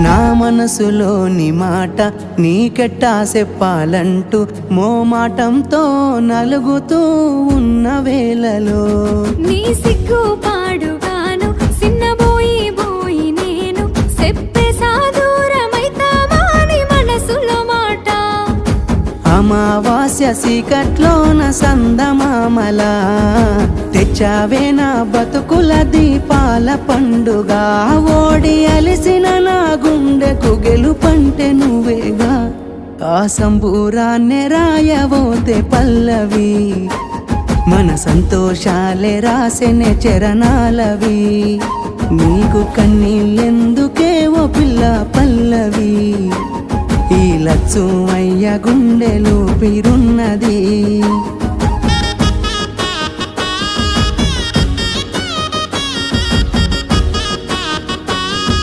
నా మనసులోని మాట నీకెట్టా చెప్పాలంటూ మోమాటంతో నలుగుతూ ఉన్న వేళలో నీ సిగ్గు పాడుగాను సిన్నబోయి బోయి నేను చెప్పేసా దూరమైతామాని మనసులో మాట అమావాస్య సీకట్లోన సందమామల తెచ్చావే నా బతుకుల దీపాల పండుగ ఓడి అలిసిన నా గుండెకు గెలుపంటే నువ్వేగా ఆ సంబూరాన్నే రాయవోతే పల్లవి మన సంతోషాలే రాసెనే చరణాలవి నీకు కన్నీళ్ళెందుకే ఓ పిల్ల పల్లవి ఈ లచ్చు అయ్య గుండెలు పిరున్నది